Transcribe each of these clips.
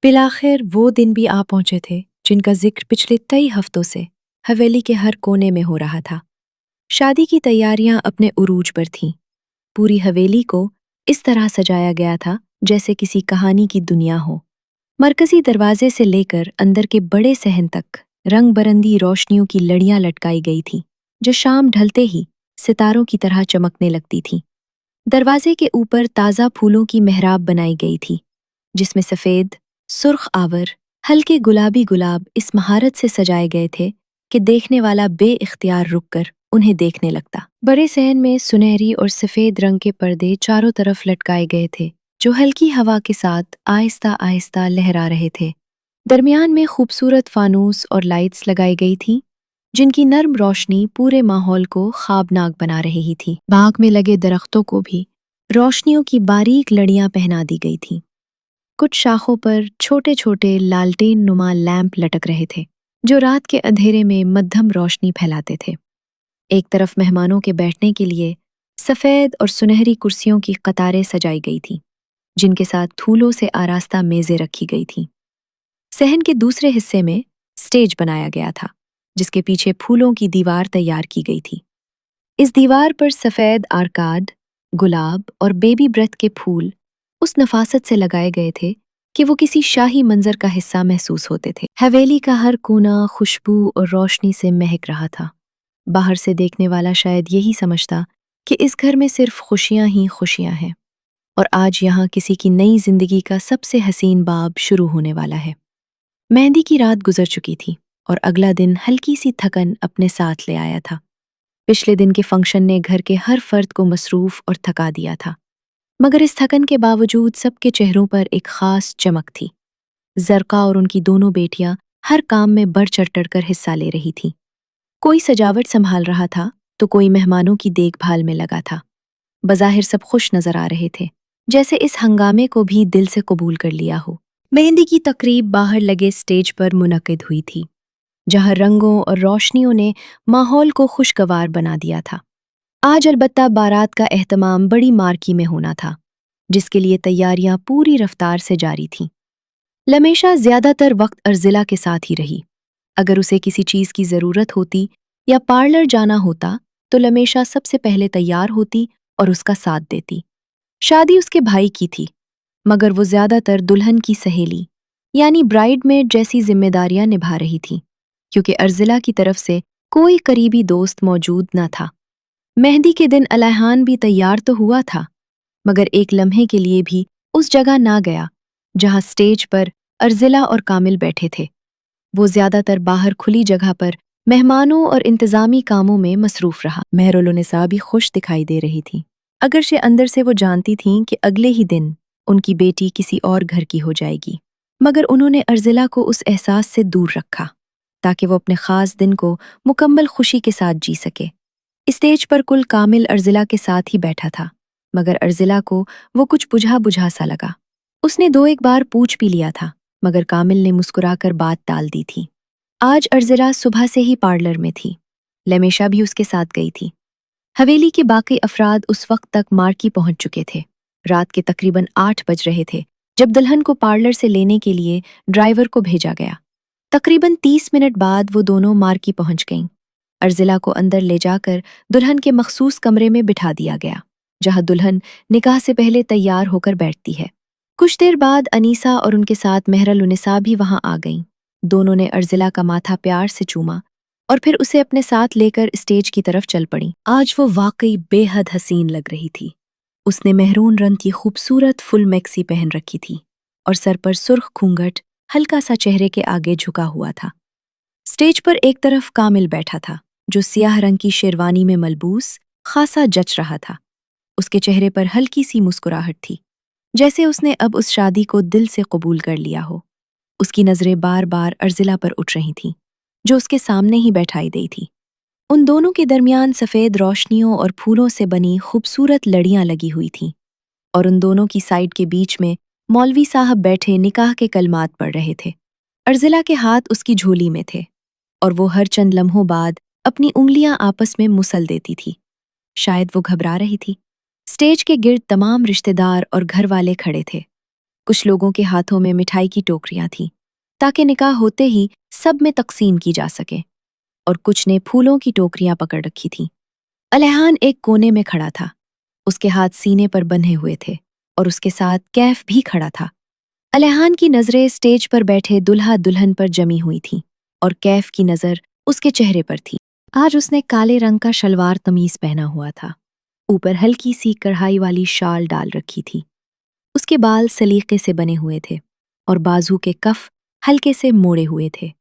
बिलाखिर वो दिन भी आ पहुंचे थे जिनका जिक्र पिछले कई हफ्तों से हवेली के हर कोने में हो रहा था। शादी की तैयारियां अपने उरूज पर थीं। पूरी हवेली को इस तरह सजाया गया था जैसे किसी कहानी की दुनिया हो। मरकजी दरवाजे से लेकर अंदर के बड़े सहन तक रंग बरंगी रोशनियों की लड़ियां लटकाई गई थीं, जो शाम ढलते ही सितारों की तरह चमकने लगती थीं। दरवाजे के ऊपर ताज़ा फूलों की मेहराब बनाई गई थी, जिसमें सफ़ेद, सुर्ख आवर, हल्के गुलाबी गुलाब इस महारत से सजाए गए थे कि देखने वाला बेइख्तियार रुककर उन्हें देखने लगता। बड़े सहन में सुनहरी और सफ़ेद रंग के पर्दे चारों तरफ लटकाए गए थे, जो हल्की हवा के साथ आहिस्ता आहिस्ता लहरा रहे थे। दरमियान में खूबसूरत फानूस और लाइट्स लगाई गई थीं, जिनकी नर्म रोशनी पूरे माहौल को ख्वाबनाक बना रही थी। बाग में लगे दरख्तों को भी रोशनियों की बारीक लड़ियां पहना दी गई थीं। कुछ शाखों पर छोटे छोटे लालटेन नुमा लैंप लटक रहे थे, जो रात के अंधेरे में मध्यम रोशनी फैलाते थे। एक तरफ मेहमानों के बैठने के लिए सफ़ेद और सुनहरी कुर्सियों की कतारें सजाई गई थीं, जिनके साथ फूलों से आरास्ता मेज़ें रखी गई थीं। सहन के दूसरे हिस्से में स्टेज बनाया गया था, जिसके पीछे फूलों की दीवार तैयार की गई थी। इस दीवार पर सफ़ेद आर्काड, गुलाब और बेबी ब्रेथ के फूल उस नफासत से लगाए गए थे कि वो किसी शाही मंजर का हिस्सा महसूस होते थे। हवेली का हर कोना खुशबू और रोशनी से महक रहा था। बाहर से देखने वाला शायद यही समझता कि इस घर में सिर्फ खुशियां ही खुशियां हैं, और आज यहाँ किसी की नई जिंदगी का सबसे हसीन बाब शुरू होने वाला है। मेहंदी की रात गुजर चुकी थी और अगला दिन हल्की सी थकन अपने साथ ले आया था। पिछले दिन के फंक्शन ने घर के हर फर्द को मसरूफ और थका दिया था, मगर इस थकन के बावजूद सबके चेहरों पर एक खास चमक थी। जरका और उनकी दोनों बेटियां हर काम में बढ़ चढ़ कर हिस्सा ले रही थीं। कोई सजावट संभाल रहा था तो कोई मेहमानों की देखभाल में लगा था। बज़ाहिर सब खुश नजर आ रहे थे, जैसे इस हंगामे को भी दिल से कबूल कर लिया हो। मेहंदी की तकरीब बाहर लगे स्टेज पर मुनक्किद हुई थी, जहां रंगों और रोशनियों ने माहौल को खुशगवार बना दिया था। आज अलबत्ता बारात का एहतमाम बड़ी मार्की में होना था, जिसके लिए तैयारियां पूरी रफ्तार से जारी थीं। लमेशा ज्यादातर वक्त अर्जिला के साथ ही रही। अगर उसे किसी चीज की जरूरत होती या पार्लर जाना होता तो लमेशा सबसे पहले तैयार होती और उसका साथ देती। शादी उसके भाई की थी, मगर वो ज्यादातर दुल्हन की सहेली यानी ब्राइडमेड जैसी जिम्मेदारियां निभा रही थी, क्योंकि अर्जिला की तरफ से कोई करीबी दोस्त मौजूद न था। मेहंदी के दिन अलैहान भी तैयार तो हुआ था, मगर एक लम्हे के लिए भी उस जगह ना गया जहां स्टेज पर अर्जिला और कामिल बैठे थे। वो ज्यादातर बाहर खुली जगह पर मेहमानों और इंतजामी कामों में मसरूफ रहा। मेहरुलनिसा भी खुश दिखाई दे रही थी, अगरचे अंदर से वो जानती थीं कि अगले ही दिन उनकी बेटी किसी और घर की हो जाएगी। मगर उन्होंने अर्जिला को उस एहसास से दूर रखा ताकि वो अपने खास दिन को मुकम्मल खुशी के साथ जी सके। स्टेज पर कुल कामिल अर्जिला के साथ ही बैठा था, मगर अर्जिला को वो कुछ बुझा बुझा सा लगा। उसने दो एक बार पूछ भी लिया था, मगर कामिल ने मुस्कुराकर बात टाल दी थी। आज अर्जिला सुबह से ही पार्लर में थी। लमेशा भी उसके साथ गई थी। हवेली के बाकी अफराद उस वक्त तक मार्की पहुंच चुके थे। रात के तकरीबन 8 बज रहे थे जब दुल्हन को पार्लर से लेने के लिए ड्राइवर को भेजा गया। तकरीबन 30 मिनट बाद वो दोनों मार्की पहुंच गईं। अर्जिला को अंदर ले जाकर दुल्हन के मखसूस कमरे में बिठा दिया गया, जहां दुल्हन निकाह से पहले तैयार होकर बैठती है। कुछ देर बाद अनीसा और उनके साथ मेहरुलनिसा भी वहां आ गईं। दोनों ने अर्जिला का माथा प्यार से चूमा और फिर उसे अपने साथ लेकर स्टेज की तरफ चल पड़ी। आज वो वाकई बेहद हसीन लग रही थी। उसने मेहरून रंग की खूबसूरत फुल मैक्सी पहन रखी थी और सर पर सुर्ख घूंघट हल्का सा चेहरे के आगे झुका हुआ था। स्टेज पर एक तरफ कामिल बैठा था, जो सियाह रंग की शेरवानी में मलबूस खासा जच रहा था। उसके चेहरे पर हल्की सी मुस्कुराहट थी, जैसे उसने अब उस शादी को दिल से कबूल कर लिया हो। उसकी नजरें बार बार अर्जिला पर उठ रही थीं, जो उसके सामने ही बैठाई गई थी। उन दोनों के दरमियान सफ़ेद रोशनियों और फूलों से बनी खूबसूरत लड़ियां लगी हुई थीं, और उन दोनों की साइड के बीच में मौलवी साहब बैठे निकाह के कलमात पढ़ रहे थे। अर्जिला के हाथ उसकी झोली में थे और वो हर चंद लम्हों बाद अपनी उंगलियां आपस में मुसल देती थी। शायद वो घबरा रही थी। स्टेज के गिर्द तमाम रिश्तेदार और घर वाले खड़े थे। कुछ लोगों के हाथों में मिठाई की टोकरियां थीं ताकि निकाह होते ही सब में तकसीम की जा सके, और कुछ ने फूलों की टोकरियां पकड़ रखी थीं। अलहान एक कोने में खड़ा था। उसके हाथ सीने पर बंधे हुए थे और उसके साथ कैफ भी खड़ा था। अलहान की नजरें स्टेज पर बैठे दुल्हा दुल्हन पर जमी हुई थीं और कैफ की नजर उसके चेहरे पर थी। आज उसने काले रंग का शलवार तमीज पहना हुआ था, ऊपर हल्की सी कढ़ाई वाली शाल डाल रखी थी। उसके बाल सलीके से बने हुए थे और बाजू के कफ हल्के से मोड़े हुए थे।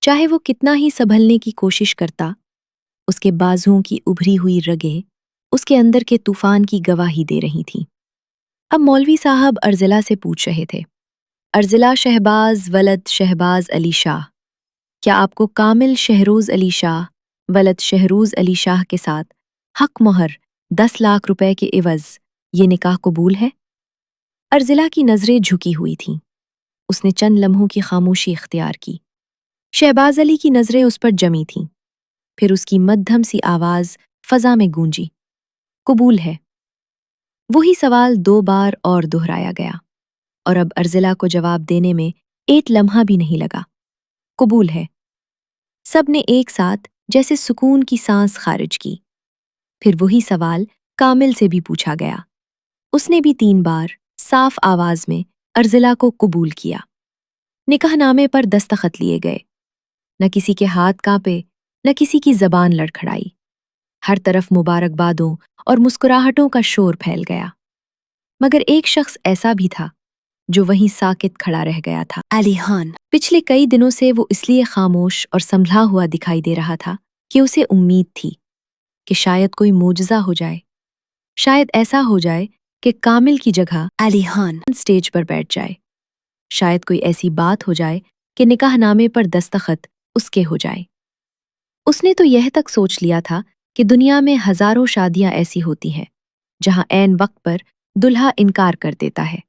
चाहे वो कितना ही संभलने की कोशिश करता, उसके बाजुओं की उभरी हुई रगें उसके अंदर के तूफान की गवाही दे रही थीं। अब मौलवी साहब अर्जिला से पूछ रहे थे, अर्जिला शहबाज वलद शहबाज अली शाह, क्या आपको कामिल शहरोज अली शाह वलद शहरोज अली शाह के साथ हक मोहर 10 लाख रुपए के इवज ये निकाह कबूल है? अर्जिला की नजरें झुकी हुई थीं। उसने चंद लम्हों की खामोशी इख्तियार की। शहबाज अली की नजरें उस पर जमी थीं। फिर उसकी मध्यम सी आवाज फजा में गूंजी, कबूल है। वही सवाल 2 बार और दोहराया गया और अब अर्जिला को जवाब देने में एक लम्हा भी नहीं लगा। कबूल है। सब ने एक साथ जैसे सुकून की सांस खारिज की। फिर वही सवाल कामिल से भी पूछा गया। उसने भी 3 बार साफ आवाज में अर्जिला को कबूल किया। निकाहनामे पर दस्तखत लिए गए। न किसी के हाथ कांपे, न किसी की जबान लड़खड़ाई। हर तरफ मुबारकबादों और मुस्कुराहटों का शोर फैल गया। मगर एक शख्स ऐसा भी था जो वहीं साकित खड़ा रह गया था, अलीहान। पिछले कई दिनों से वो इसलिए खामोश और संभला हुआ दिखाई दे रहा था कि उसे उम्मीद थी कि शायद कोई मोजज़ा हो जाए, शायद ऐसा हो जाए कि कामिल की जगह अलीहान स्टेज पर बैठ जाए, शायद कोई ऐसी बात हो जाए कि निकाहनामे पर दस्तखत उसके हो जाए। उसने तो यह तक सोच लिया था कि दुनिया में हजारों शादियां ऐसी होती हैं जहां ऐन वक्त पर दुल्हा इनकार कर देता है,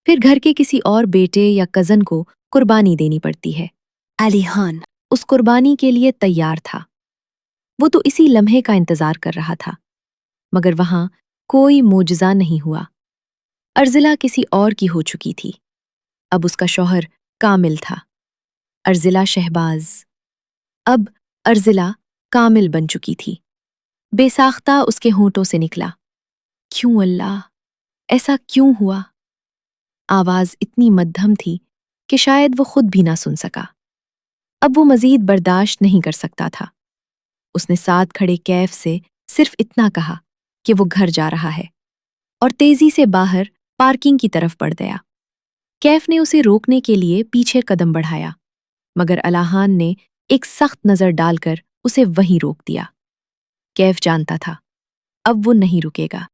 फिर घर के किसी और बेटे या कजन को कुर्बानी देनी पड़ती है। अलीहान उस कुर्बानी के लिए तैयार था। वो तो इसी लम्हे का इंतजार कर रहा था, मगर वहां कोई मोजज़ा नहीं हुआ। अर्जिला किसी और की हो चुकी थी। अब उसका शौहर कामिल था। अर्जिला शहबाज। अब अर्जिला कामिल बन चुकी थी। बेसाख्ता उसके होंठों से निकला, क्यों अल्लाह, ऐसा क्यों हुआ? आवाज इतनी मध्यम थी कि शायद वो खुद भी ना सुन सका। अब वो मजीद बर्दाश्त नहीं कर सकता था। उसने साथ खड़े कैफ से सिर्फ इतना कहा कि वो घर जा रहा है, और तेजी से बाहर पार्किंग की तरफ बढ़ गया। कैफ ने उसे रोकने के लिए पीछे कदम बढ़ाया, मगर अलाहान ने एक सख्त नजर डालकर उसे वहीं रोक दिया। कैफ जानता था अब वो नहीं रुकेगा।